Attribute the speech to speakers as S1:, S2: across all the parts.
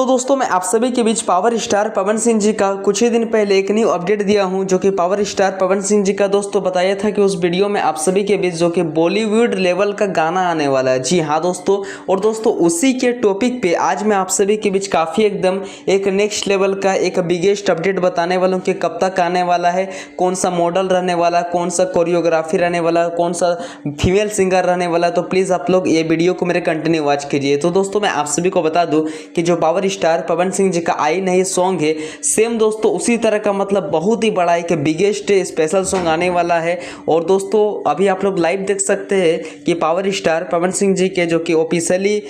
S1: तो दोस्तों मैं आप सभी के बीच पावर स्टार पवन सिंह जी का कुछ ही दिन पहले एक न्यू अपडेट दिया हूं, जो कि पावर स्टार पवन सिंह जी का दोस्तों बताया था कि उस वीडियो में आप सभी के बीच जो कि बॉलीवुड लेवल का गाना आने वाला है। जी हां दोस्तों, और दोस्तों उसी के टॉपिक पे आज मैं आप सभी के बीच काफ़ी एकदम एक नेक्स्ट लेवल का एक बिगेस्ट अपडेट बताने वाला हूँ कि कब तक आने वाला है, कौन सा मॉडल रहने वाला, कौन सा कोरियोग्राफी रहने वाला, कौन सा फीमेल सिंगर रहने वाला। तो प्लीज़ आप लोग ये वीडियो को मेरे कंटिन्यू वॉच कीजिए। तो दोस्तों मैं आप सभी को बता दूँ कि जो पावर स्टार पवन सिंह जी का आई नहीं सॉन्ग है, सेम दोस्तों उसी तरह का मतलब बहुत ही बड़ा एक बिगेस्ट स्पेशल सॉन्ग आने वाला है। और दोस्तों अभी आप लोग लाइव देख सकते हैं कि पावर स्टार पवन सिंह जी के जो कि ऑफिशियली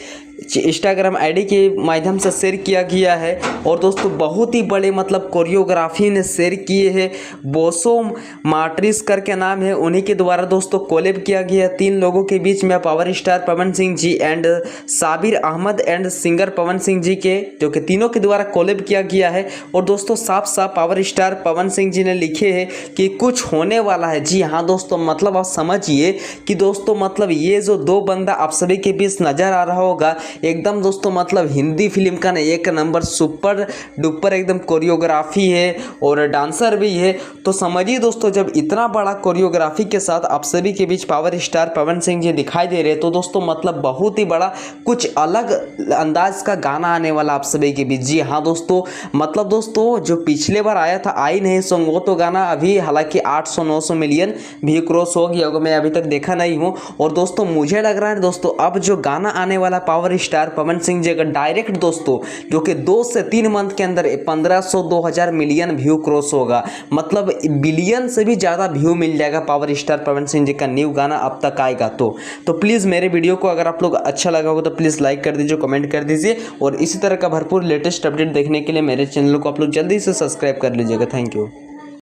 S1: इंस्टाग्राम आईडी के माध्यम से शेयर किया गया है। और दोस्तों बहुत ही बड़े मतलब कोरियोग्राफी ने शेयर किए हैं, बोसो मार्टिस करके नाम है, उन्हीं के द्वारा दोस्तों कोलैब किया गया है। 3 लोगों के बीच में power star Pawan Singh ji and Sabir Ahmed and singer Pawan Singh ji के जो कि तीनों के द्वारा कोलैब किया गया है। और दोस्तों साफ साफ पावर स्टार पवन सिंह जी ने लिखे हैं कि कुछ होने वाला है। जी हाँ दोस्तों, मतलब आप समझिए कि दोस्तों मतलब ये जो 2 बंदा आप सभी के बीच नजर आ रहा होगा, एकदम दोस्तों मतलब हिंदी फिल्म का ना एक नंबर सुपर डुपर एकदम कोरियोग्राफी है और डांसर भी है। तो समझिए दोस्तों, जब इतना बड़ा कोरियोग्राफी के साथ आप सभी के बीच पावर स्टार पवन सिंह जी दिखाई दे रहे हैं, तो दोस्तों मतलब बहुत ही बड़ा कुछ अलग अंदाज का गाना आने वाला आप सभी के बीच। जी हाँ दोस्तों, मतलब दोस्तों जो पिछले बार आया था आई नहीं सॉन्ग, वो तो गाना अभी हालांकि 800-900 मिलियन भी क्रॉस हो गया होगा, मैं अभी तक देखा नहीं हूँ। और दोस्तों मुझे लग रहा है दोस्तों अब जो गाना आने वाला पावर स्टार पवन सिंह जी का डायरेक्ट दोस्तों जो कि 2 से 3 मंथ के अंदर 1500-2000 मिलियन व्यू क्रॉस होगा, मतलब बिलियन से भी ज़्यादा व्यू मिल जाएगा पावर स्टार पवन सिंह जी का न्यू गाना अब तक आएगा। तो प्लीज़ मेरे वीडियो को अगर आप लोग अच्छा लगा होगा तो प्लीज़ लाइक कर दीजिए, कमेंट कर दीजिए, और इसी तरह का भरपूर लेटेस्ट अपडेट देखने के लिए मेरे चैनल को आप लोग जल्दी से सब्सक्राइब कर लीजिएगा। Thank you.